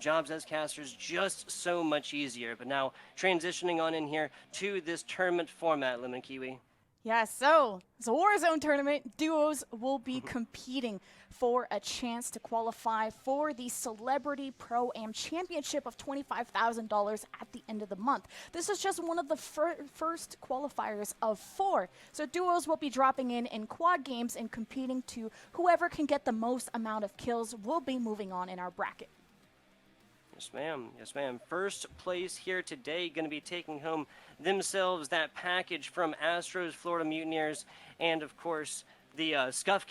jobs as casters just so much easier. But now transitioning on in here to this tournament format, Lemon Kiwi. Yeah, so it's a Warzone tournament. Duos will be competing for a chance to qualify for the Celebrity Pro-Am Championship of $25,000 at the end of the month. This is just one of the first qualifiers of 4. So duos will be dropping in quad games and competing to whoever can get the most amount of kills will be moving on in our bracket. Yes, ma'am. Yes, ma'am. First place here today going to be taking home themselves that package from Astros, Florida Mutineers, and, of course, the Scuff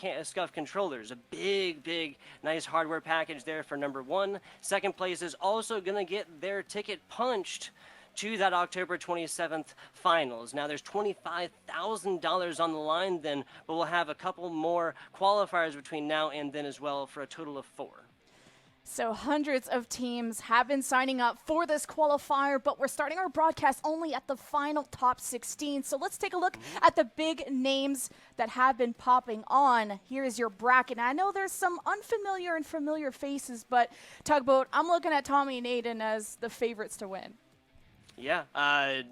controllers. A big, nice hardware package there for number 1. Second place is also going to get their ticket punched to that October 27th finals. Now, there's $25,000 on the line then, but we'll have a couple more qualifiers between now and then as well for a total of 4. So hundreds of teams have been signing up for this qualifier, but we're starting our broadcast only at the final top 16. So let's take a look at the big names that have been popping on. Here's your bracket. And I know there's some unfamiliar and familiar faces, but Tugboat, I'm looking at Tommy and Aiden as the favorites to win. Yeah,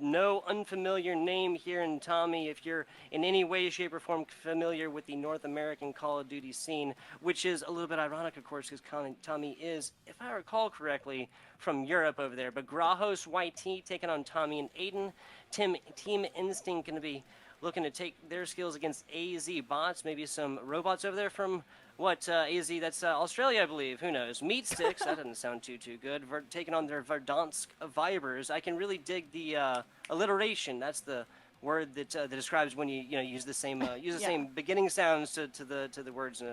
no unfamiliar name here in Tommy if you're in any way, shape, or form familiar with the North American Call of Duty scene, which is a little bit ironic, of course, because Tommy is, if I recall correctly, from Europe over there. But Grajos YT taking on Tommy and Aiden. Team Instinct going to be looking to take their skills against AZ bots, maybe some robots over there from AZ, that's Australia, I believe. Who knows? Meat Sticks, that doesn't sound too good. Taking on their Verdansk Vibers. I can really dig the alliteration. That's the word that describes when you use the same same beginning sounds to the words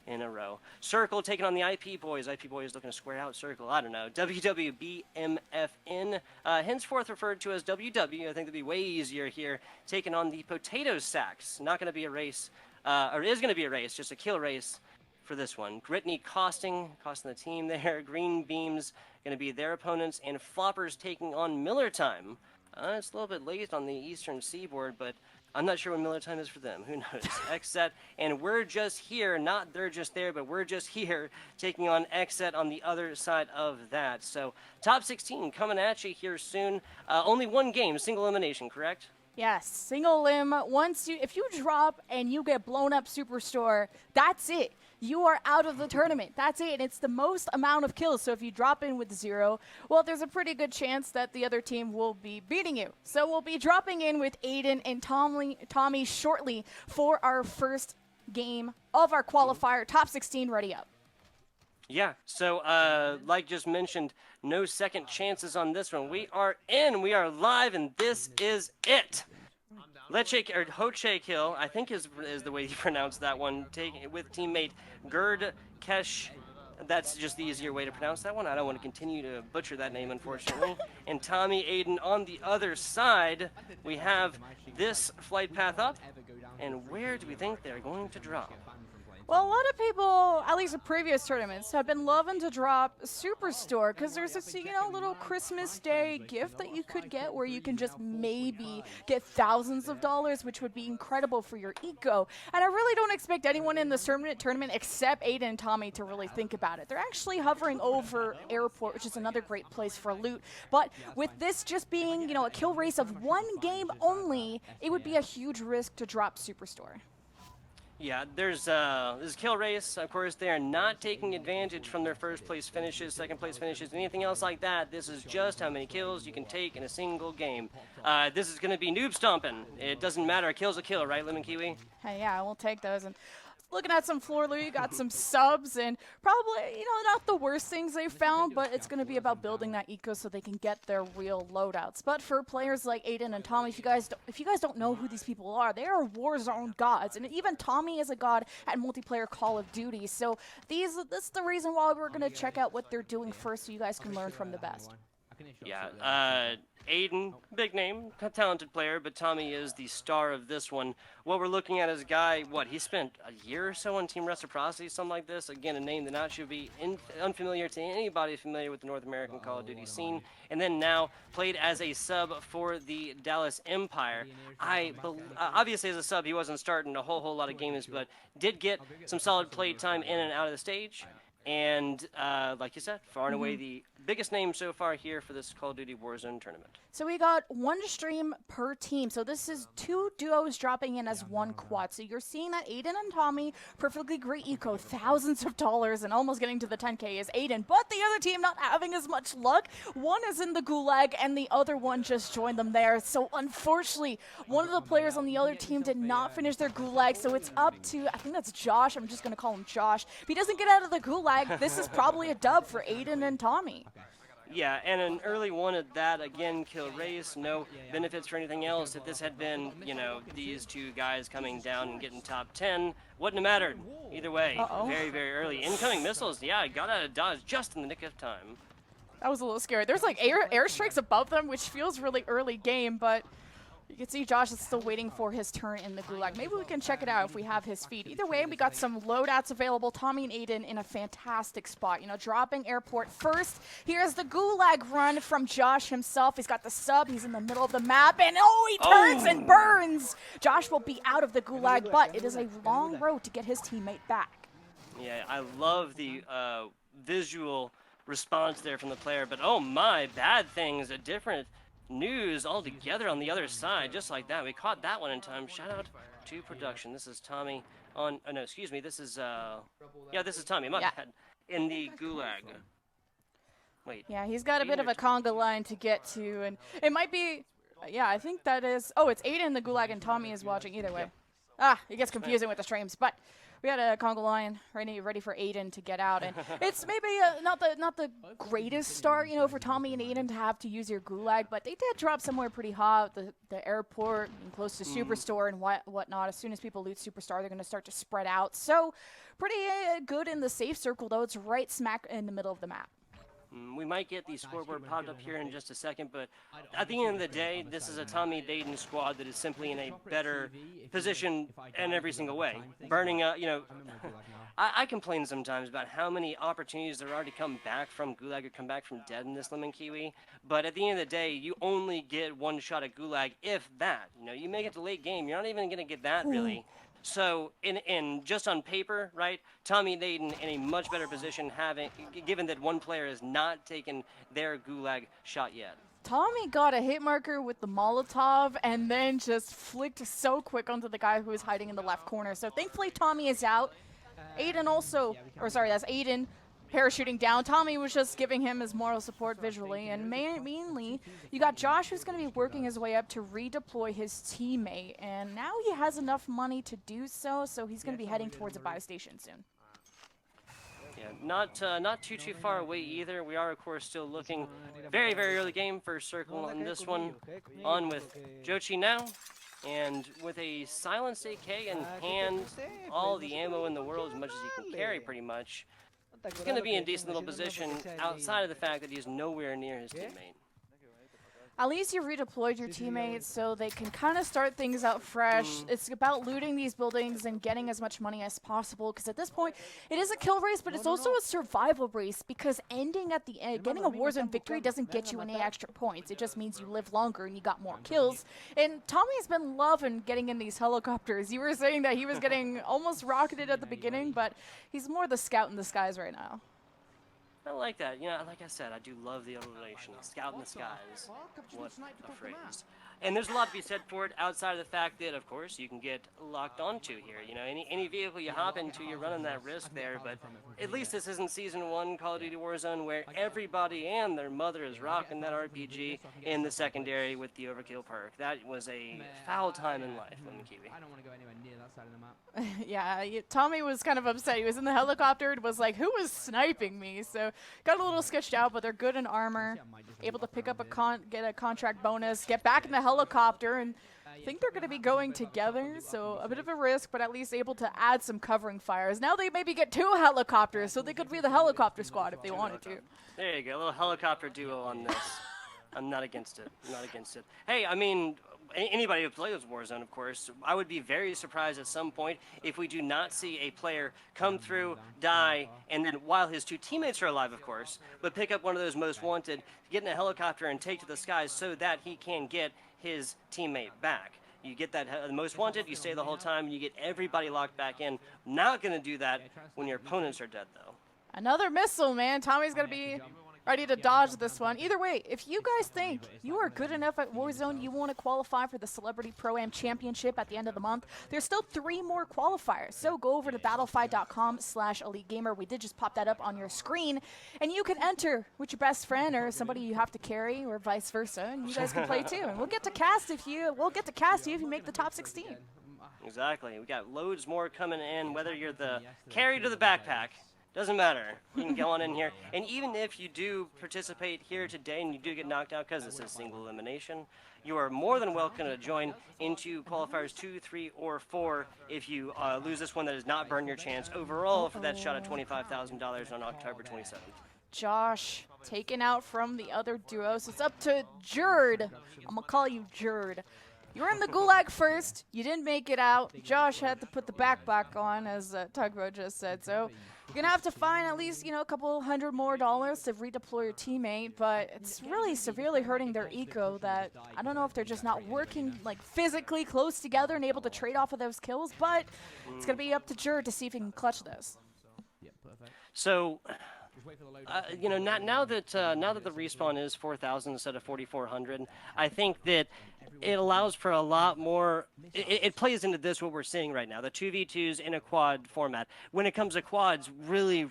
in a row. Circle taking on the IP Boys. IP Boys looking to square out Circle. I don't know. WWBMFN, henceforth referred to as WW. I think that'd be way easier here. Taking on the Potato Sacks. Not going to be a race. Or is going to be a race, just a kill race for this one. Gritney costing the team there. Green Beams going to be their opponents, and Floppers taking on Miller Time. It's a little bit late on the eastern seaboard, but I'm not sure when Miller Time is for them. Who knows? XSET, and we're just here, not they're just there, but we're just here taking on XSET on the other side of that. So top 16 coming at you here soon. Only one game, single elimination, correct? Yes, single limb. If you drop and you get blown up Superstore, that's it. You are out of the tournament. That's it. And it's the most amount of kills. So if you drop in with 0, well, there's a pretty good chance that the other team will be beating you. So we'll be dropping in with Aiden and Tommy shortly for our first game of our qualifier. Top 16 ready up. Yeah, so like just mentioned, no second chances on this one. We are in, we are live, and this is it. Leche, or Hoche Kill, I think is the way you pronounce that one, with teammate Gerd Kesh. That's just the easier way to pronounce that one. I don't want to continue to butcher that name, unfortunately. And Tommy Aiden on the other side, we have this flight path up. And where do we think they're going to drop? Well, a lot of people, at least in previous tournaments, have been loving to drop Superstore because there's this, little Christmas Day gift that you could get where you can just maybe get thousands of dollars, which would be incredible for your eco. And I really don't expect anyone in this tournament except Aiden and Tommy to really think about it. They're actually hovering over Airport, which is another great place for loot. But with this just being, a kill race of one game only, it would be a huge risk to drop Superstore. Yeah, there's this kill race. Of course, they are not taking advantage from their first place finishes, second place finishes, anything else like that. This is just how many kills you can take in a single game. This is going to be noob stomping. It doesn't matter. A kill's a kill, right, Lemon Kiwi? Hey, yeah, we'll take those. And looking at some floor loot, you got some subs, and probably, not the worst things they found, but it's going to be about building that eco so they can get their real loadouts. But for players like Aiden and Tommy, if you guys don't know who these people are, they are Warzone gods, and even Tommy is a god at multiplayer Call of Duty. So this is the reason why we're going to check out what they're doing first so you guys can learn from the best. Yeah, Aiden, big name, talented player, but Tommy is the star of this one. What we're looking at is a guy, he spent a year or so on Team Reciprocity, something like this. Again, a name that not should be unfamiliar to anybody familiar with the North American Call of Duty scene. And then now played as a sub for the Dallas Empire. Obviously as a sub, he wasn't starting a whole lot of games, but did get some solid play time in and out of the stage. And like you said, far and away the biggest name so far here for this Call of Duty Warzone tournament. So we got one stream per team. So this is 2 duos dropping in as 1 quad. So you're seeing that Aiden and Tommy, perfectly great eco, thousands of dollars, and almost getting to the 10K is Aiden. But the other team not having as much luck. One is in the gulag, and the other one just joined them there. So unfortunately, one of the players on the other team did not finish their gulag. So it's up to, I think that's Josh. I'm just going to call him Josh. If he doesn't get out of the gulag, this is probably a dub for Aiden and Tommy. Yeah, and an early one at that, again, kill race, no benefits for anything else. If this had been, you know, these two guys coming down and getting top 10, wouldn't have mattered. Either way, very, very early. Incoming missiles, yeah, got out of dodge just in the nick of time. That was a little scary. There's like airstrikes above them, which feels really early game, but you can see Josh is still waiting for his turn in the gulag. Maybe we can check it out if we have his feed. Either way, we got some loadouts available. Tommy and Aiden in a fantastic spot. You know, dropping airport first. Here's the gulag run from Josh himself. He's got the sub. He's in the middle of the map, and he turns and burns. Josh will be out of the gulag, but it is a long road to get his teammate back. Yeah, I love the visual response there from the player, but oh my, bad things, a different news altogether on the other side, just like that. We caught that one in time. Shout out to production. This is Tommy on, oh no, excuse me, this is, yeah, this is Tommy, my bad, in the gulag. Wait. Yeah, he's got a bit of a conga line to get to, and it might be, yeah, I think that is, it's Aiden in the gulag and Tommy is watching either way. Yep. It gets confusing with the streams, but we had a conga line ready for Aiden to get out, and it's maybe not the greatest start, you know, for Tommy and Aiden to have to use your gulag, but they did drop somewhere pretty hot, the airport, and close to Superstore and whatnot. As soon as people loot Superstar, they're going to start to spread out. So pretty good in the safe circle, though. It's right smack in the middle of the map. We might get the scoreboard popped up here in just a second, but at the end of the day, this is a Tommy Dayton squad that is simply in a better position in every single way. Burning up, you know, I complain sometimes about how many opportunities there are to come back from Gulag or come back from dead in this Lemon Kiwi, but at the end of the day, you only get one shot at Gulag, if that. You know, you make it to late game, you're not even going to get that, really. So, in just on paper, right, Tommy and Aiden in a much better position, given that one player has not taken their gulag shot yet. Tommy got a hit marker with the Molotov and then just flicked so quick onto the guy who was hiding in the left corner. So thankfully Tommy is out. Aiden also, or sorry, that's Aiden parachuting down. Tommy was just giving him his moral support visually, and mainly you got Josh, who's going to be working his way up to redeploy his teammate, and now he has enough money to do so, so he's going to be heading towards a buy station soon. Yeah, not too far away either. We are, of course, still looking very, very early game for Circle on this one. On with Jochi now, and with a silenced AK in hand, all the ammo in the world, as much as he can carry pretty much. He's going to be in a decent little position outside of the fact that he's nowhere near his teammate. At least you redeployed your teammates so they can kind of start things out fresh. It's about looting these buildings and getting as much money as possible, because at this point, it is a kill race, but it's also a survival race, because ending at the end, getting a Warzone victory doesn't get you any extra points. It just means you live longer and you got more kills. And Tommy's been loving getting in these helicopters. You were saying that he was getting almost rocketed at the beginning, but he's more the scout in the skies right now. I like that. You know, like I said, I do love the alliteration. Scout in the skies. What a phrase. And there's a lot to be said for it outside of the fact that, of course, you can get locked onto here. You know, any vehicle you hop into, you're running that risk there. But at least this isn't Season 1 Call of Duty Warzone, where everybody and their mother is rocking that RPG in the secondary with the overkill perk. That was a foul time in life, Lemon Kiwi. I don't want to go anywhere near that side of the map. Yeah, Tommy was kind of upset. He was in the helicopter and was like, who was sniping me? So got a little sketched out, but they're good in armor. Able to pick up get a contract bonus, get back in the helicopter, and I think they're going to be going together. So a bit of a risk, but at least able to add some covering fires. Now they maybe get 2 helicopters, so they could be the helicopter squad if they wanted to. There you go, a little helicopter duo on this. I'm not against it. I'm not against it. Hey, I mean, anybody who plays Warzone, of course, I would be very surprised at some point if we do not see a player come through, die, and then while his 2 teammates are alive, of course, but pick up one of those most wanted, get in a helicopter and take to the skies so that he can get his teammate back. You get that most wanted, you stay the whole time, and you get everybody locked back in. Not going to do that when your opponents are dead, though. Another missile, man. Tommy's going to be ready to dodge this one. Either way, if you guys think you are good enough at Warzone, you want to qualify for the Celebrity Pro-Am Championship at the end of the month, there's still 3 more qualifiers. So go over to battlefy.com/EliteGamer. We did just pop that up on your screen. And you can enter with your best friend or somebody you have to carry or vice versa. And you guys can play too. And we'll get to cast you if you make the top 16. Exactly. We got loads more coming in, whether you're the carry to the backpack. Doesn't matter. You can go on in here. And even if you do participate here today and you do get knocked out because this is single elimination, you are more than welcome to join into qualifiers 2, 3, or 4 if you lose this one. That does not burn your chance overall for that shot at $25,000 on October 27th. Josh taken out from the other duos. It's up to Jerd. I'm going to call you Jerd. You were in the gulag first. You didn't make it out. Josh had to put the backpack on, as Tugboat just said. So you're going to have to find at least, a couple $100 more to redeploy your teammate. But it's really severely hurting their eco that I don't know if they're just not working like physically close together and able to trade off of those kills. But it's going to be up to Jerd to see if he can clutch this. So, now that the respawn is 4,000 instead of 4,400, I think that it allows for a lot more. It plays into this what we're seeing right now, the 2v2s in a quad format. When it comes to quads, really,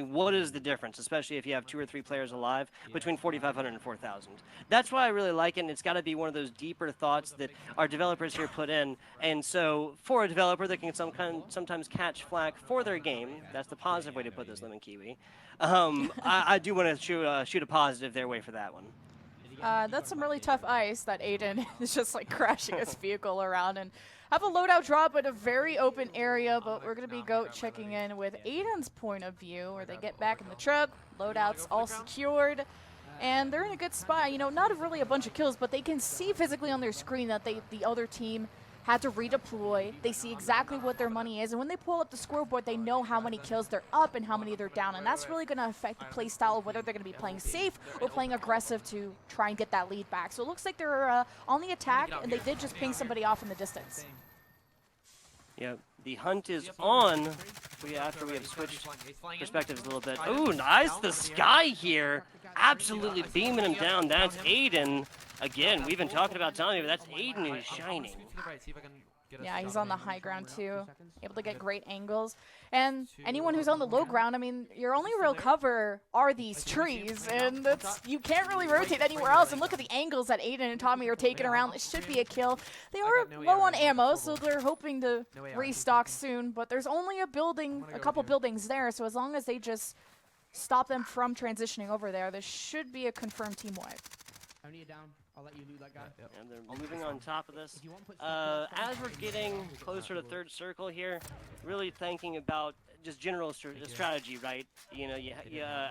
what is the difference, especially if you have 2 or 3 players alive, between 4,500 and 4,000? That's why I really like it, and it's got to be one of those deeper thoughts that our developers here put in. And so, for a developer that can sometimes catch flack for their game, that's the positive way to put this, Lemon Kiwi. I do want to shoot a positive their way for that one. That's some really tough ice that Aiden is just like crashing his vehicle around and have a loadout drop in a very open area, but we're going to be checking in with Aiden's point of view where they get back in the truck, loadouts all secured, and they're in a good spot. Not really a bunch of kills, but they can see physically on their screen that the other team had to redeploy. They see exactly what their money is, and when they pull up the scoreboard, they know how many kills they're up and how many they're down, and that's really going to affect the play style of whether they're going to be playing safe or playing aggressive to try and get that lead back. So it looks like they're on the attack, and they did just ping somebody off in the distance. Yeah, the hunt is on. After we have switched perspectives a little bit. Ooh, nice, the sky here. Absolutely beaming him down. That's Aiden. Again, we've been talking about Tommy, but that's Aiden who's shining. Yeah, he's on the high ground too, able to get great angles. And anyone who's on the low ground, your only real cover are these trees, and you can't really rotate anywhere else. And look at the angles that Aiden and Tommy are taking around. It should be a kill. They are low on ammo, so they're hoping to restock soon, but there's only a couple buildings there, so as long as they just stop them from transitioning over there, this should be a confirmed team wipe. Only down. I'll let you loot that guy. And they're moving on top of this. As we're getting closer to third circle here, really thinking about just general strategy, right?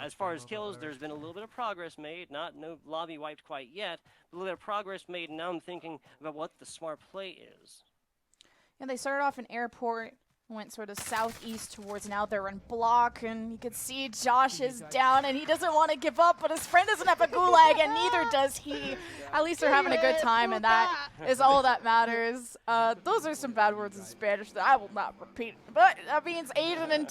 As far as kills, there's been a little bit of progress made. No lobby wiped quite yet, but a little bit of progress made. And now I'm thinking about what the smart play is. And they started off in airport. Went sort of southeast towards now they're in block, and you can see Josh is down and he doesn't want to give up, but his friend doesn't have a gulag and neither does he. At least they're having a good time, and that is all that matters. Those are some bad words in Spanish that I will not repeat, but that means Aiden and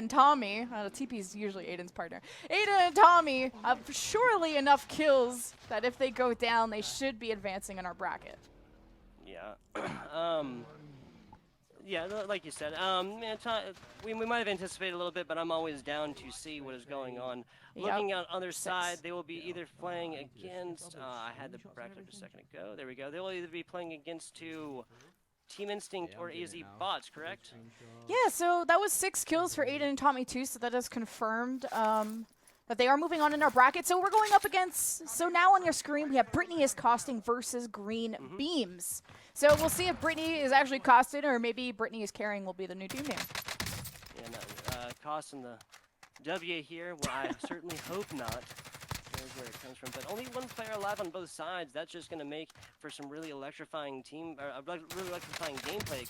Tommy, TP is usually Aiden's partner. Aiden and Tommy have surely enough kills that if they go down, they should be advancing in our bracket. Yeah. Yeah, like you said, we might have anticipated a little bit, but I'm always down to see what is going on. Looking on other side, they will be either playing against, I had the bracket up a second ago, there we go. They will either be playing against Team Instinct or AZ bots, correct? Yeah, so that was 6 kills for Aiden and Tommy too, so that is confirmed. But they are moving on in our bracket, so we're going up against, so now on your screen we have Brittany is costing versus Green Beams. So we'll see if Brittany is actually costed, or maybe Brittany is carrying will be the new team name. Yeah, no, costing the W here, well, I certainly hope not. There's where it comes from, but only one player alive on both sides. That's just going to make for some really electrifying really electrifying gameplay,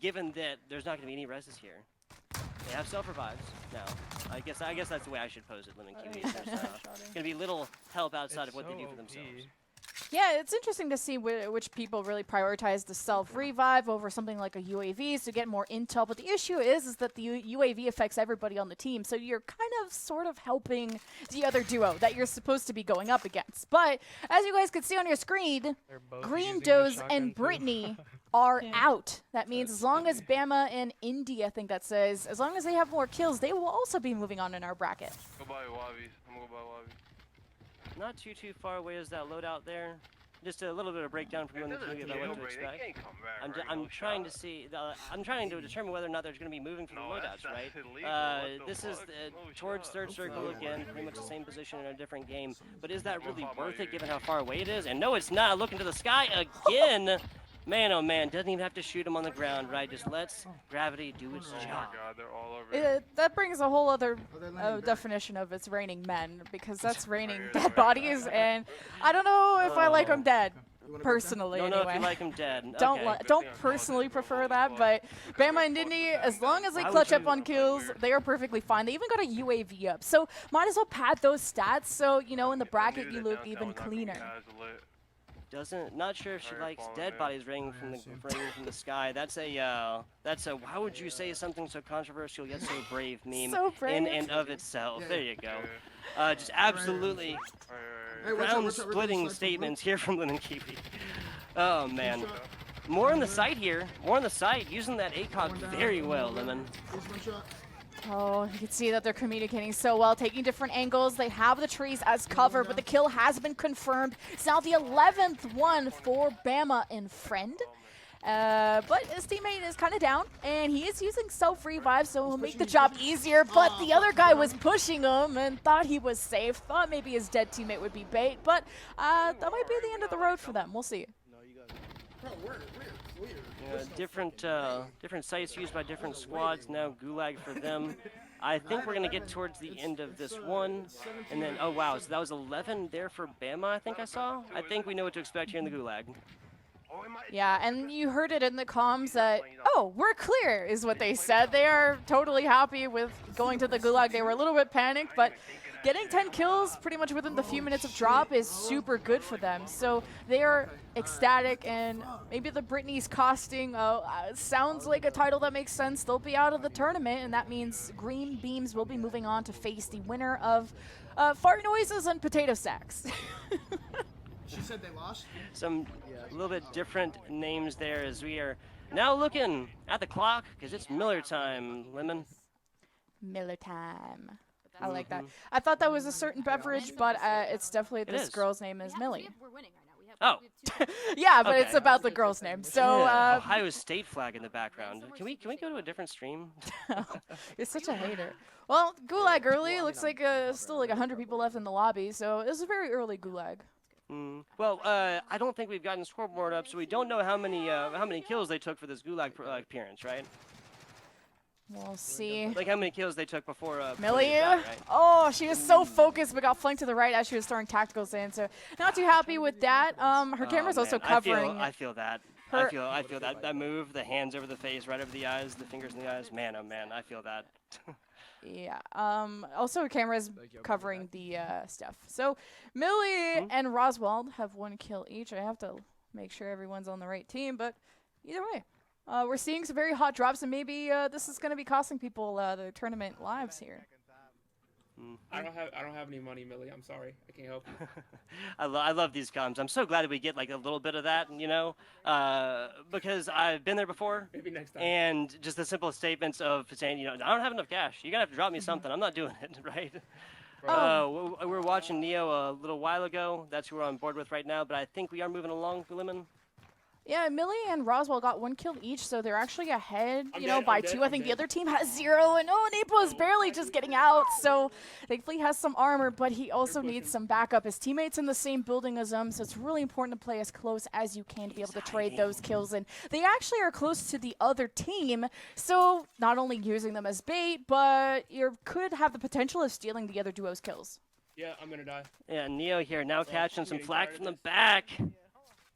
given that there's not going to be any reses here. They have self-revives now. I guess that's the way I should pose it, Lemon Kiwi. There's going to be little help outside of what they do for themselves. Yeah, it's interesting to see which people really prioritize the self-revive over something like a UAV to get more intel. But the issue is that the UAV affects everybody on the team, so you're kind of sort of helping the other duo that you're supposed to be going up against. But as you guys can see on your screen, Green Doze and Brittany are out. That means as long as Bama and Indy, I think that says, as long as they have more kills, they will also be moving on in our bracket. Go by Wabi. I'm gonna go by Wabi. Not too far away is that loadout there. Just a little bit of breakdown from what to expect. I'm trying to see. I'm trying to determine whether or not there's going to be moving from the loadouts, right? This is towards third circle again, pretty much the same position in a different game. But is that really worth it given how far away it is? And no, it's not. Looking to the sky again. Man, oh man, doesn't even have to shoot him on the ground, right? Just lets gravity do its job. Oh my God, they're all over. That brings a whole other definition of it's raining men, because that's raining dead bodies, and I don't know if I like them dead. Personally, don't know anyway. if you like him dead. Don't personally prefer that, but Bama and Indy, as long as they clutch up on kills, they are perfectly fine. They even got a UAV up, so might as well pad those stats so, you know, in the bracket you look even cleaner. Not sure if she likes dead bodies raining from the sky. That's a why would you say something so controversial yet so brave meme So brave. in and of itself. There you go. Just absolutely ground-splitting statements here from Lemon Kiwi. Oh man. More on the site here. More on the site, using that ACOG very well, Lemon. Oh, you can see that they're communicating so well, taking different angles. They have the trees as cover, but the kill has been confirmed. It's now the 11th one for Bama and Friend. But his teammate is kind of down, and he is using self-revive, so he'll make the job easier. But the other guy was pushing him and thought he was safe, thought maybe his dead teammate would be bait, but that might be the end of the road for them. We'll see. Different sites used by different squads. Now Gulag for them. I think we're gonna get towards the end of this one, and then oh wow, so that was 11 there for Bama. I think I saw. I think we know what to expect here in the Gulag. Yeah, and you heard it in the comms that, oh, we're clear, is what they said. They are totally happy with going to the Gulag. They were a little bit panicked, but getting 10 kills pretty much within the few minutes of drop is super good for them. So they are ecstatic, and maybe the Brittany's costing sounds like a title that makes sense. They'll be out of the tournament, and that means Green Beams will be moving on to face the winner of fart noises and potato sacks. She said they lost? Some little bit different names there as we are now looking at the clock because it's Miller time, Lemon. Miller time. I like that. I thought that was a certain beverage, but it's definitely this girl's name is Millie. We're winning right now. Oh. Yeah, but Okay. it's about the girl's name. So Ohio State flag in the background. Can we go to a different stream? you're such a hater. Well, Gulag early. Looks like still like 100 people left in the lobby, so it was a very early Gulag. Well, I don't think we've gotten scoreboard up, so we don't know how many kills they took for this Gulag appearance, right? We'll see. Like how many kills they took before Millie? they died, right? Oh, she was so focused but got flanked to the right as she was throwing tacticals in, so not too happy with that. Her camera's also covering. I feel that. Her- I feel that move, the hands over the face, right over the eyes, the fingers in the eyes. Man, oh man, I feel that. Yeah. Also, her camera's covering the stuff. So, Millie and Roswald have 1 kill each. I have to make sure everyone's on the right team, but either way. We're seeing some very hot drops, and maybe this is going to be costing people the tournament lives here. I don't have any money, Millie. I'm sorry. I can't help you. I love these comms. I'm so glad we get like a little bit of that, you know, because I've been there before. Maybe next time. And just the simple statements of saying, you know, I don't have enough cash. You're gonna have to drop me something. I'm not doing it, right? We were watching Neo a little while ago. That's who we're on board with right now. But I think we are moving along, Lemon. Yeah, Millie and Roswell got 1 kill each, so they're actually ahead, I'm by dead, 2. I'm I think dead. the other team has 0, and Nepo is barely just getting out, so thankfully he has some armor, but he also needs some backup. His teammate's in the same building as him, so it's really important to play as close as you can to be able to trade those kills, and they actually are close to the other team, so not only using them as bait, but you could have the potential of stealing the other duo's kills. Yeah, I'm gonna die. Yeah, Neo here now catching some flack from the back.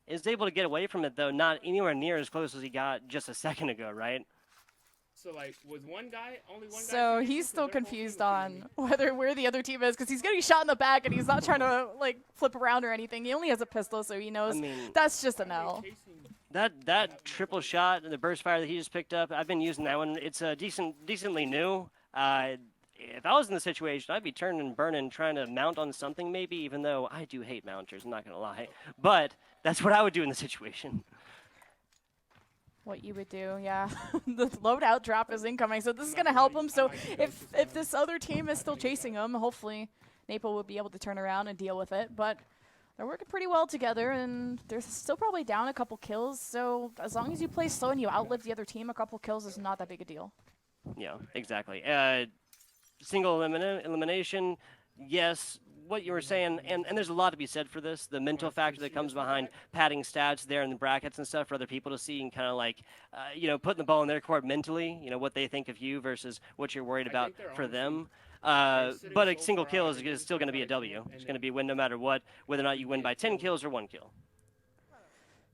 Is able to get away from it though, not anywhere near as close as he got just a second ago, right? So like, was one guy only one guy? So shooting? he's 'Cause still they're both confused single on shooting. where the other team is because he's getting shot in the back and he's not trying to like flip around or anything. He only has a pistol, so he knows I mean, that's just an Why are L. they chasing? that triple shot and the burst fire that he just picked up, I've been using that one. It's decently new. If I was in the situation, I'd be turning and burning, trying to mount on something maybe, even though I do hate mounters, I'm not going to lie. But that's what I would do in the situation. What you would do, yeah. The loadout drop is incoming, so this is I'm gonna not help gonna him. lie, So I might do that if just if now. this other team is still chasing him, hopefully Naple will be able to turn around and deal with it. But they're working pretty well together, and they're still probably down a couple kills. So as long as you play slow and you outlive the other team, a couple kills is not that big a deal. Yeah, exactly. Single elimination, yes, what you were saying, and there's a lot to be said for this. The mental factor that comes behind padding stats there in the brackets and stuff for other people to see and kind of like, putting the ball in their court mentally, what they think of you versus what you're worried I about think they're for honestly- them. they're sitting But a so single far kill out, is they just still going to be a gotta W. jump It's and going to then be a win no matter what, whether or not you win by 10 kill. kills or 1 kill.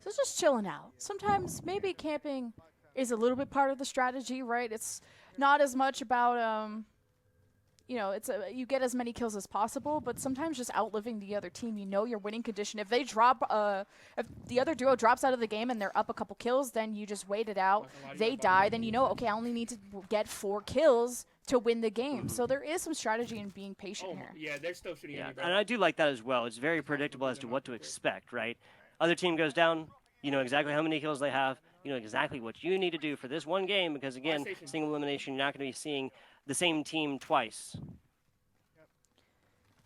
So it's just chilling out. Sometimes maybe camping is a little bit part of the strategy, right? It's not as much about you get as many kills as possible, but sometimes just outliving the other team, your winning condition. If they drop, if the other duo drops out of the game and they're up a couple kills, then you just wait it out. They die, then okay, I only need to get 4 kills to win the game. So there is some strategy in being patient Oh, here. yeah, they're still shooting Yeah, at me, bro. and I do like that as well. It's very predictable as to what to expect, right? Other team goes down, you know exactly how many kills they have, you know exactly what you need to do for this one game because, again, station. single elimination, you're not going to be seeing the same team twice.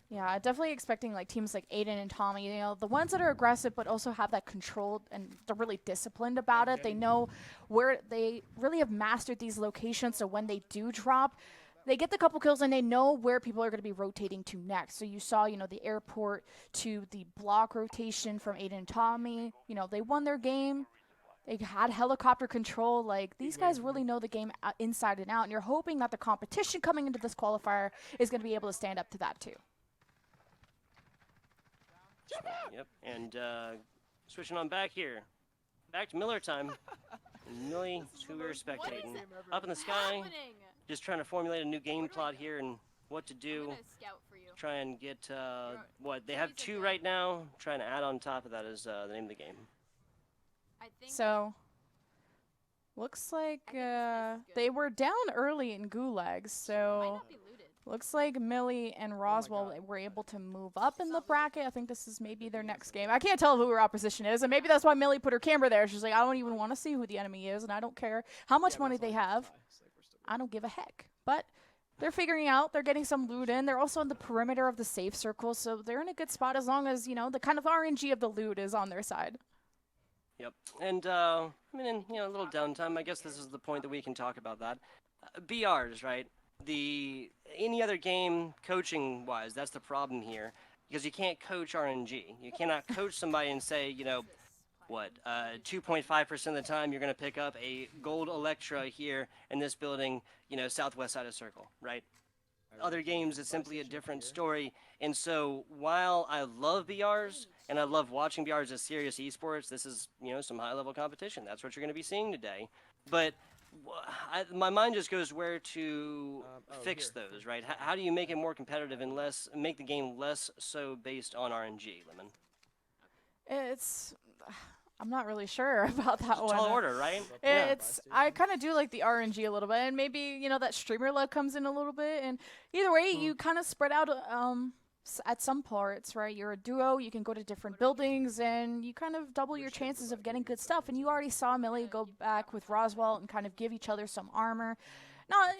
Yeah, definitely expecting like teams like Aiden and Tommy, the ones that are aggressive but also have that control and they're really disciplined about it. They know where they really have mastered these locations, so when they do drop, they get the couple kills and they know where people are going to be rotating to next. So you saw, the airport to the block rotation from Aiden and Tommy. They won their game. They had helicopter control. Like, these guys really know the game inside and out, and you're hoping that the competition coming into this qualifier is going to be able to stand up to that too. Yep, and switching on back here. Back to Miller time. And Millie, who we were spectating. Up in the sky, just trying to formulate a new game plot here and what to do. Try and get, they have 2 right now. Trying to add on top of that is the name of the game. So, looks like they were down early in Gulags, so looks like Millie and Roswell were able to move up in the bracket. I think this is maybe their next game. I can't tell who her opposition is, and maybe that's why Millie put her camera there. She's like, I don't even want to see who the enemy is, and I don't care how much money they have. I don't give a heck. But they're figuring out. They're getting some loot in. They're also in the perimeter of the safe circle, so they're in a good spot as long as, the kind of RNG of the loot is on their side. Yep, and in a little downtime, I guess this is the point that we can talk about that. BRs, right? Any other game, coaching-wise, that's the problem here, because you can't coach RNG. You cannot coach somebody and say, 2.5% of the time you're going to pick up a gold Electra here in this building, southwest side of Circle, right? Other games, it's simply a different story. And so while I love BRs and I love watching BRs as serious esports, this is, some high-level competition. That's what you're going to be seeing today. But my mind just goes where to fix those, right? How do you make it more competitive and make the game less so based on RNG, Lemon? I'm not really sure about that one. Tall order, right? I kind of do like the RNG a little bit, and maybe that streamer luck comes in a little bit. And either way, you kind of spread out at some parts, right? You're a duo, you can go to different buildings, and you kind of double your chances of getting good stuff. And you already saw Millie go back with Roswell and kind of give each other some armor.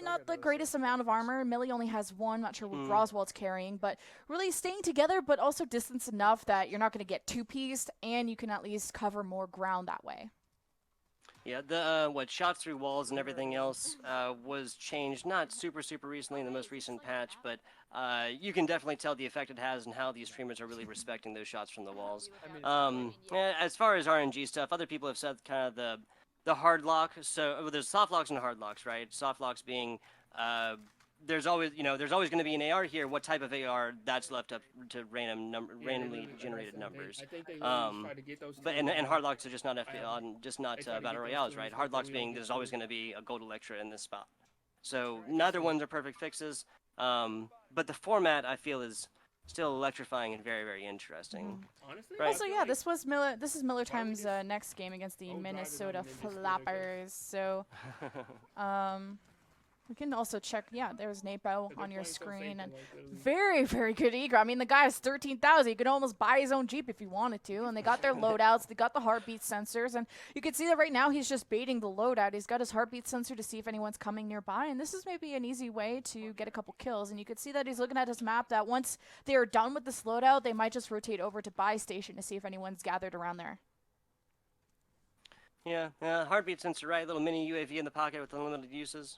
Not the greatest amount of armor. Millie only has 1. Not sure what Roswell's carrying, but really staying together, but also distance enough that you're not going to get 2-pieced, and you can at least cover more ground that way. Yeah, the shots through walls and everything else was changed not super recently in the most recent patch, but you can definitely tell the effect it has and how these streamers are really respecting those shots from the walls. As far as RNG stuff, other people have said kind of the hard lock. So there's soft locks and hard locks, right? Soft locks being there's always going to be an AR here. What type of AR? That's left up to randomly generated numbers. I think they literally tried to get those But two and and hardlocks are just not They tried to battle get those royales, two right? instead, they Hardlocks didn't being get there's two. always going to be a gold Electra in this spot. So neither ones are perfect fixes. But the format I feel is still electrifying and very, very interesting. Honestly, Right. Also, yeah, this is Miller Time's next game against the Oh, Minnesota driving on the Flappers. So, we can also check. Yeah, there's Napo on your screen, and very, very good eager. I mean, the guy has 13,000. He could almost buy his own Jeep if he wanted to. And they got their loadouts. They got the heartbeat sensors, and you can see that right now he's just baiting the loadout. He's got his heartbeat sensor to see if anyone's coming nearby, and this is maybe an easy way to get a couple kills. And you can see that he's looking at his map. That once they are done with this loadout, they might just rotate over to buy station to see if anyone's gathered around there. Yeah, heartbeat sensor, right? Little mini UAV in the pocket with unlimited uses.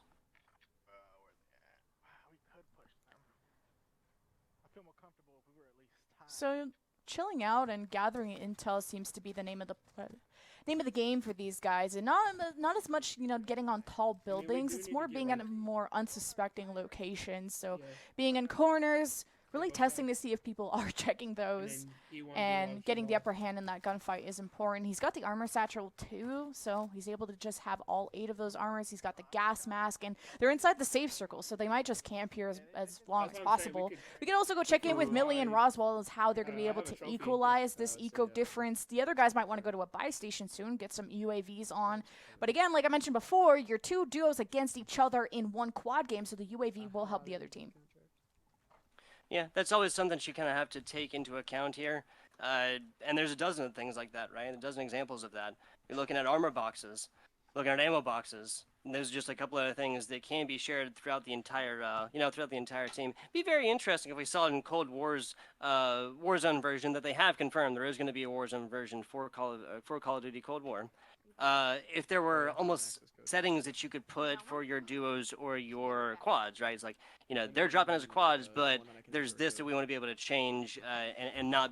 So chilling out and gathering intel seems to be the name of the game for these guys, and not as much getting on tall buildings. It's more being at a more unsuspecting locations. So being in corners, really testing to see if people are checking those, and getting the upper hand in that gunfight is important. He's got the armor satchel too, so he's able to just have all 8 of those armors. He's got the gas mask, and they're inside the safe circle, so they might just camp here as long as possible. We can also go check in with Millie and Roswell as how they're going to be able to equalize this eco difference. The other guys might want to go to a buy station soon, get some UAVs on. But again, like I mentioned before, you're 2 duos against each other in one quad game, so the UAV will help the other team. Yeah, that's always something you kind of have to take into account here. And there's a dozen of things like that, right? A dozen examples of that. You're looking at armor boxes, looking at ammo boxes. And there's just a couple other things that can be shared throughout the entire, throughout the entire team. It'd be very interesting if we saw it in Cold War's Warzone version that they have confirmed there is going to be a Warzone version for Call of Duty Cold War. If there were almost settings that you could put for your duos or your quads, right? It's like, they're dropping as quads, but there's this that we want to be able to change and not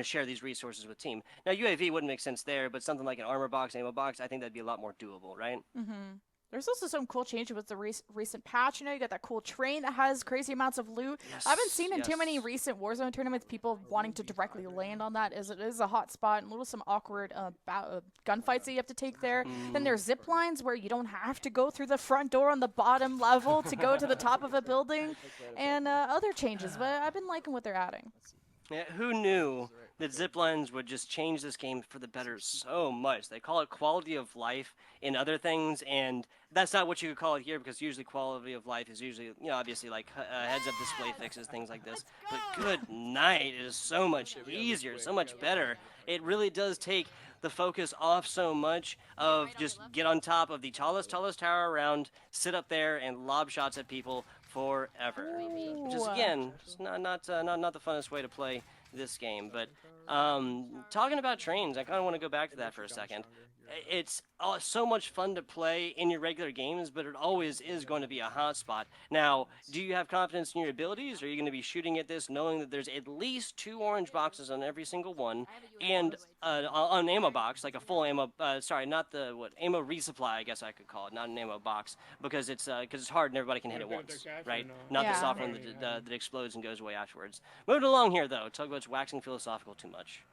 share these resources with team. Now, UAV wouldn't make sense there, but something like an armor box, ammo box, I think that'd be a lot more doable, right? Mm-hmm. There's also some cool changes with the recent patch. You got that cool train that has crazy amounts of loot. Yes, I haven't seen in too many recent Warzone tournaments people wanting to directly land on that, as it is a hot spot and a little some awkward gunfights that you have to take there. Then there's zip lines where you don't have to go through the front door on the bottom level to go to the top of a building, and other changes. But I've been liking what they're adding. Yeah, who knew that zip lines would just change this game for the better so much? They call it quality of life in other things, and that's not what you could call it here, because usually quality of life is usually, obviously like heads-up display fixes, things like this. But good night, it is so much easier, so much better. It really does take the focus off so much of just get on top of the tallest tower around, sit up there and lob shots at people forever. Which is, again, just not the funnest way to play this game. But talking about trains, I kind of want to go back to that for a second. It's so much fun to play in your regular games, but it always is going to be a hot spot. Now, do you have confidence in your abilities? Or are you going to be shooting at this knowing that there's at least 2 orange boxes on every single one, and an ammo box, like a full ammo, ammo resupply, I guess I could call it, not an ammo box, because it's hard and everybody can hit it once, right? Not the soft one that explodes and goes away afterwards. Moving along here, though. Tugboat's waxing philosophical too much.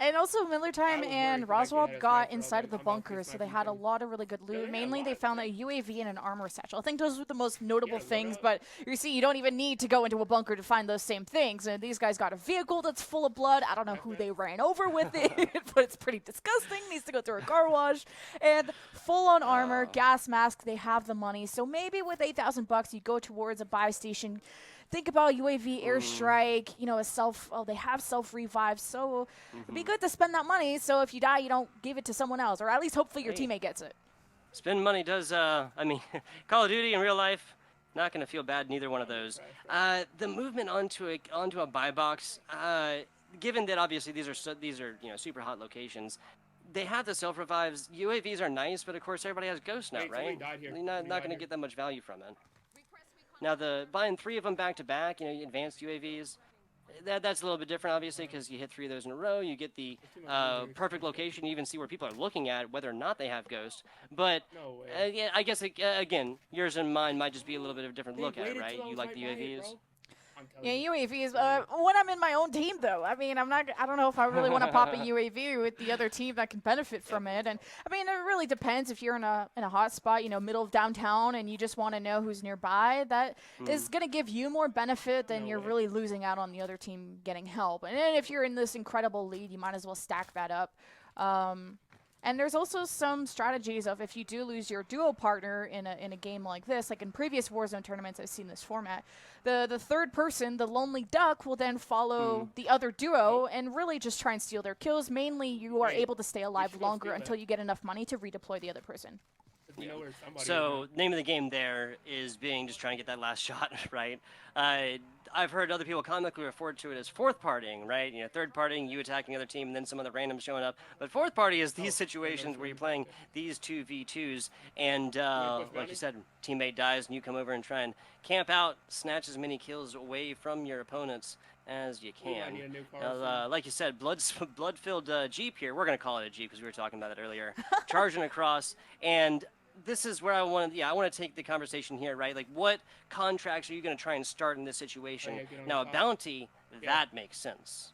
And also Miller Time and Roswell got inside of the bunker, so they had a lot of really good loot. Mainly they found a UAV and an armor satchel. I think those were the most notable things, but you see, you don't even need to go into a bunker to find those same things. And these guys got a vehicle that's full of blood. I don't know who they ran over with it, but it's pretty disgusting. Needs to go through a car wash. And full-on armor, gas mask, they have the money. So maybe with $8,000, you go towards a buy station. Think about UAV airstrike, they have self-revive, so it'd be good to spend that money, so if you die, you don't give it to someone else, or at least hopefully your teammate gets it. Spend money does, Call of Duty in real life, not going to feel bad, neither one of those. The movement onto a buy box, given that obviously these are super hot locations, they have the self-revives. UAVs are nice, but of course everybody has Ghost now, right? You're not going to get that much value from it. Now, buying 3 of them back-to-back, advanced UAVs, That's a little bit different, obviously, because you hit 3 of those in a row. You get the perfect location. You even see where people are looking at, whether or not they have Ghost. But No way. yeah, I guess again, yours and mine might just be a little bit of a different look at it, right? You like the UAVs. I'm telling Yeah, you. UAVs. When I'm in my own team, though, I mean, I don't know if I really want to pop a UAV with the other team that can benefit from it. And I mean, it really depends if you're in a hot spot, middle of downtown, and you just want to know who's nearby. That is going to give you more benefit than you're really losing out on the other team getting help. And then if you're in this incredible lead, you might as well stack that up. And there's also some strategies of if you do lose your duo partner in a game like this, like in previous Warzone tournaments I've seen this format, the third person, the lonely duck, will then follow the other duo and really just try and steal their kills. Mainly you are able to stay alive longer until you get enough money to redeploy the other person. So name of the game there is just trying to get that last shot, right? I've heard other people comically refer to it as fourth partying, right? Third partying, you attacking the other team, and then some other random showing up. But fourth party is these situations where you're playing these 2v2s, and like you said, teammate dies, and you come over and try and camp out, snatch as many kills away from your opponents as you can. Like you said, blood-filled Jeep here. We're going to call it a Jeep because we were talking about it earlier. Charging across, and this is where I want to take the conversation here, right? Like, what contracts are you going to try and start in this situation? Now, a bounty, that makes sense.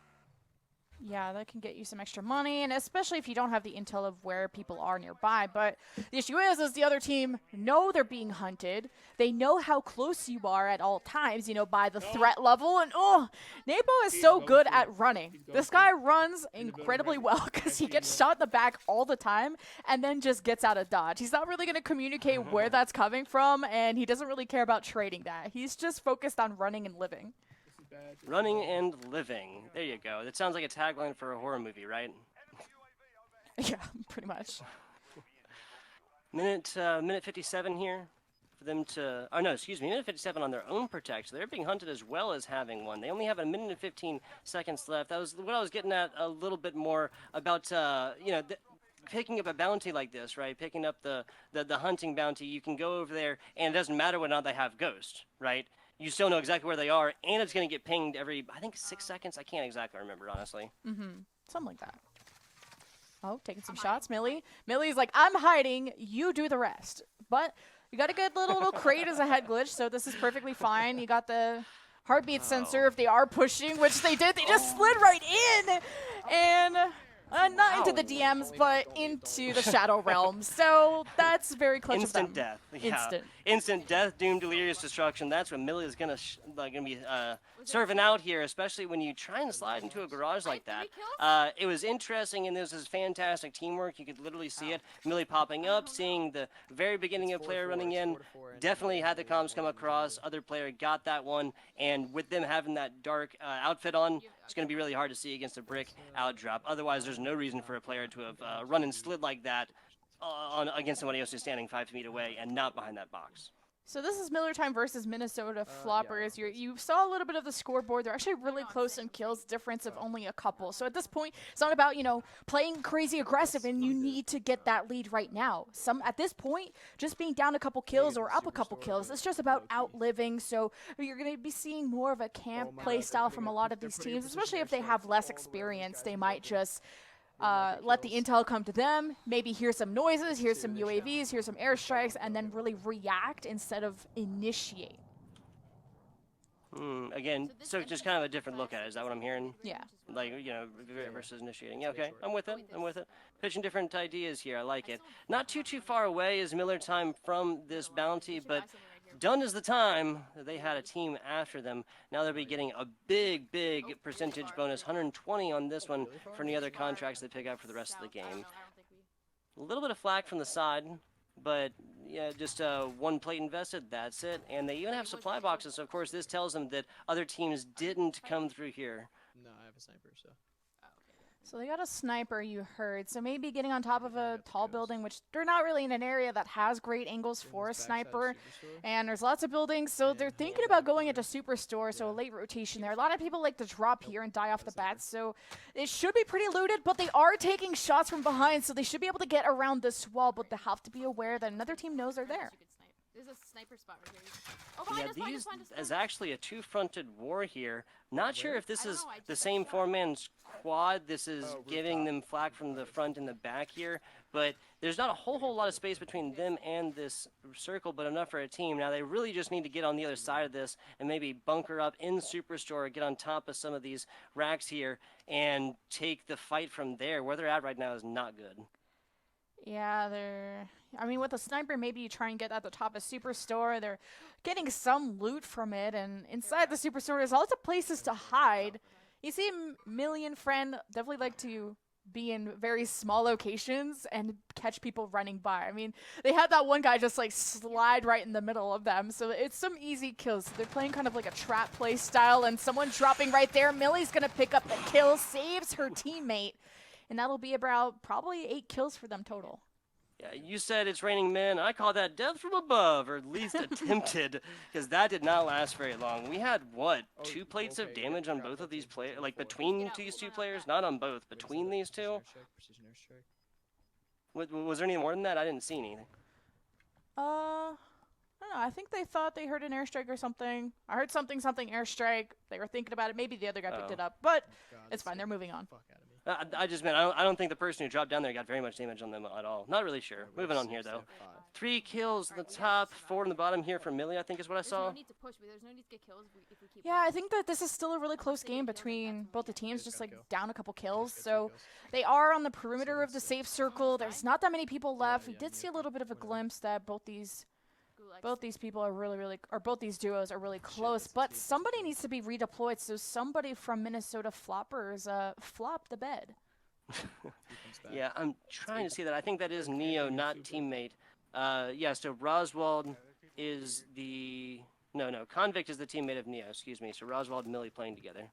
Yeah, that can get you some extra money, and especially if you don't have the intel of where people are nearby. But the issue is the other team know they're being hunted. They know how close you are at all times, by the threat level. And, Napo is so good at running. This guy runs incredibly well because he gets shot in the back all the time and then just gets out of dodge. He's not really going to communicate where that's coming from, and he doesn't really care about trading that. He's just focused on running and living. Running and living. There you go. That sounds like a tagline for a horror movie, right? Yeah, pretty much. Minute 57 here for them to... Oh, no, excuse me. Minute 57 on their own protect. So they're being hunted as well as having one. They only have a minute and 15 seconds left. That was what I was getting at a little bit more about, picking up a bounty like this, right? Picking up the hunting bounty. You can go over there, and it doesn't matter whether or not they have Ghost, right? You still know exactly where they are, and it's going to get pinged every, I think, 6 seconds. I can't exactly remember, honestly. Something like that. Oh, taking some shots, Millie. Millie's like, I'm hiding, you do the rest. But you got a good little crate as a head glitch, so this is perfectly fine. You got the heartbeat sensor if they are pushing, which they did. They just slid right in, and... not into the DMs, but into the Shadow Realm. So that's very close to them. Instant death. Yeah. Instant death, doom, delirious destruction. That's what Millie is gonna be serving out here, especially when you try and slide into a garage like that. It was interesting, and this is fantastic teamwork. You could literally see it. Millie popping up, seeing the very beginning of player running in. Definitely had the comms come across. Other player got that one, and with them having that dark outfit on, it's going to be really hard to see against a brick outdrop. Otherwise, there's no reason for a player to have run and slid like that against somebody else who's standing 5 feet away and not behind that box. So this is Miller time versus Minnesota Floppers. You saw a little bit of the scoreboard. They're actually really close in kills, difference of only a couple. So at this point, it's not about, playing crazy aggressive, and you need to get that lead right now. At this point, just being down a couple kills or up a couple kills, it's just about outliving. So you're going to be seeing more of a camp play style from a lot of these teams, especially if they have less experience. They might just... let the intel come to them, maybe hear some noises, hear some UAVs, hear some airstrikes, and then really react instead of initiate. Again, so just kind of a different look at it. Is that what I'm hearing? Yeah. Like, versus initiating. Yeah, okay, I'm with it. Pitching different ideas here. I like it. Not too far away is Miller time from this bounty, but done is the time that they had a team after them. Now they'll be getting a big percentage bonus, 120 on this one for any other contracts they pick up for the rest of the game. A little bit of flack from the side, but yeah, just one plate invested, that's it. And they even have supply boxes, so of course this tells them that other teams didn't come through here. No, I have a sniper, so... So they got a sniper, you heard. So maybe getting on top of a tall building, which they're not really in an area that has great angles for a sniper. And there's lots of buildings, so they're thinking about going into Superstore, so a late rotation there. A lot of people like to drop here and die off the bat, so it should be pretty looted, but they are taking shots from behind, so they should be able to get around this wall, but they have to be aware that another team knows they're there. There's a sniper spot right here. Oh, behind Yeah, us, behind us, these behind us, behind is us. actually a two-fronted war here. Not sure if this I don't is know, I the just same got shot. four-man squad. This is Oh, giving rooftop. them flak from the front and the back here, but there's not a whole lot of space between them and this circle, but enough for a team. Now they really just need to get on the other side of this and maybe bunker up in Superstore, get on top of some of these racks here, and take the fight from there. Where they're at right now is not good. Yeah, I mean, with a sniper, maybe you try and get at the top of Superstore. They're getting some loot from it, and inside the Superstore, there's lots of places to hide. You see, Millie and Friend definitely like to be in very small locations and catch people running by. I mean, they had that one guy just like slide right in the middle of them, so it's some easy kills. So they're playing kind of like a trap play style, and someone dropping right there. Millie's gonna pick up the kill, saves her teammate, and that'll be about probably 8 kills for them total. Yeah, you said it's raining men. I call that death from above, or at least attempted, because that did not last very long. We had, what, 2 plates of damage on both of these players? Like, between these two players? Not on both, between these two? Was there any more than that? I didn't see anything. I don't know. I think they thought they heard an airstrike or something. I heard something airstrike. They were thinking about it. Maybe the other guy picked it up, but it's fine. They're moving on. I just meant, I don't think the person who dropped down there got very much damage on them at all. Not really sure. Moving on here, though. 3 kills on the top, 4 on the bottom here for Millie, I think is what I There's saw. no need to push, but there's no need to get kills if we keep Yeah, I think that this is still a really close game between both the teams, just like down a couple kills. So they are on the perimeter of the safe circle. There's not that many people left. We did see a little bit of a glimpse that both these people are both these duos are really close, but somebody needs to be redeployed. So somebody from Minnesota Floppers flop the bed. Yeah, I'm trying to see that. I think that is Neo, not teammate. Yeah, so Roswald is the... No, Convict is the teammate of Neo, excuse me. So Roswald and Millie playing together.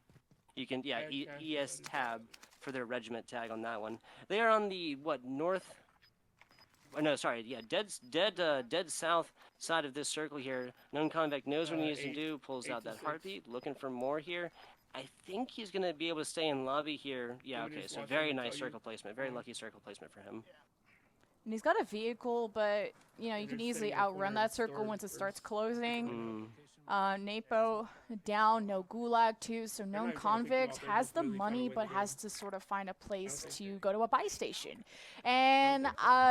You can, yeah, ES tab for their regiment tag on that one. They are on the, what, north... Oh, no, sorry, yeah, dead south side of this circle here. Known Convict knows what he needs to do, pulls out that heartbeat, looking for more here. I think he's going to be able to stay in lobby here. Yeah, okay, so very nice circle placement. Very lucky circle placement for him. And he's got a vehicle, but, you know, you can easily outrun that circle once it starts closing. Napo down, no Gulag too, so Known Convict has the money but has to sort of find a place to go to a buy station. And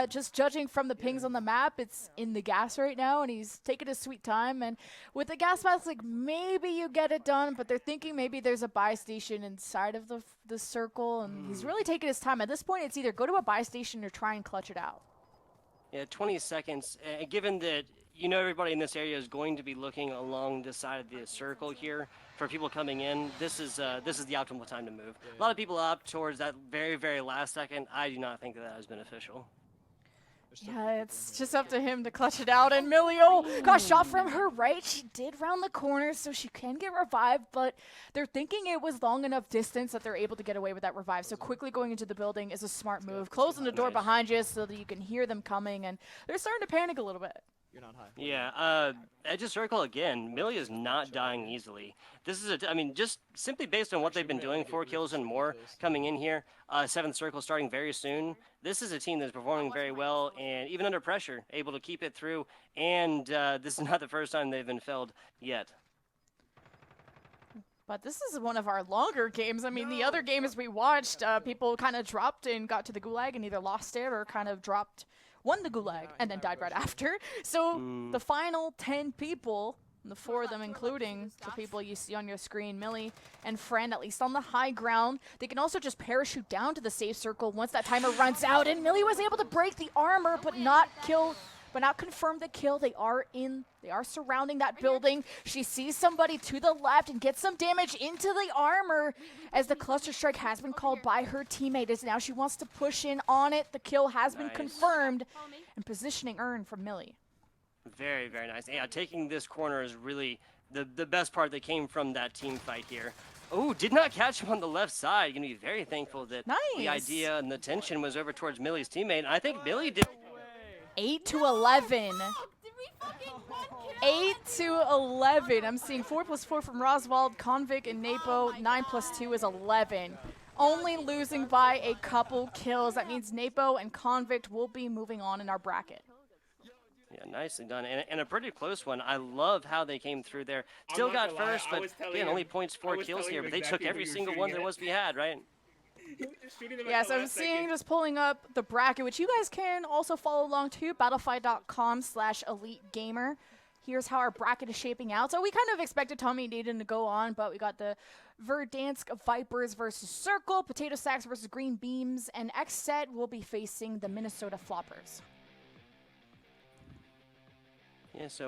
just judging from the pings on the map, it's in the gas right now, and he's taking his sweet time. And with the gas mask, like, maybe you get it done, but they're thinking maybe there's a buy station inside of the circle, and he's really taking his time. At this point, it's either go to a buy station or try and clutch it out. Yeah, 20 seconds. Given that you know everybody in this area is going to be looking along this side of the circle here for people coming in, this is the optimal time to move. A lot of people opt towards that very, very last second. I do not think that is beneficial. Yeah, it's just up to him to clutch it out. And Milio got shot from her right. She did round the corner, so she can get revived, but they're thinking it was long enough distance that they're able to get away with that revive. So quickly going into the building is a smart move. Closing the door behind you so that you can hear them coming, and they're starting to panic a little bit. You're not high. Yeah, Edge of Circle again. Millie is not dying easily. This is I mean, just simply based on what they've been doing, 4 kills and more coming in here. 7th Circle starting very soon. This is a team that's performing very well, and even under pressure, able to keep it through. And this is not the first time they've been felled yet. But this is one of our longer games. I mean, the other games we watched, people kind of dropped and got to the Gulag and either lost it or kind of won the Gulag and then died right after. So the final 10 people, the 4 of them including the people you see on your screen, Millie and Friend, at least on the high ground. They can also just parachute down to the safe circle once that timer runs out, and Millie was able to break the armor but not confirm the kill. They are surrounding that building. She sees somebody to the left and gets some damage into the armor as the cluster strike has been called by her teammate. As now she wants to push in on it. The kill has been confirmed, and positioning earned from Millie. Very, very nice. Yeah, taking this corner is really the best part that came from that team fight here. Oh, did not catch him on the left side. You're going to be very thankful that the idea and the tension was over towards Millie's teammate. And I think Millie did. 8-11. 8-11. I'm seeing 4+4 from Roswald, Convict, and Napo. 9+2 is 11. Only losing by a couple kills. That means Napo and Convict will be moving on in our bracket. Yeah, nicely done, and a pretty close one. I love how they came through there. I'm Still not got gonna lie, first, I but was telling again, him- only points I 4 was kills telling here, him but they exactly took who every you were single shooting one there at. was to be had, right? He was just shooting them at Yes, the I'm last seeing, second. just pulling up the bracket, which you guys can also follow along to, battlefy.com/elitegamer. Here's how our bracket is shaping out. So we kind of expected Tommy and Aiden to go on, but we got the Verdansk Vipers versus Circle, Potato Sacks versus Green Beams, and X-Set will be facing the Minnesota Floppers. Yeah, so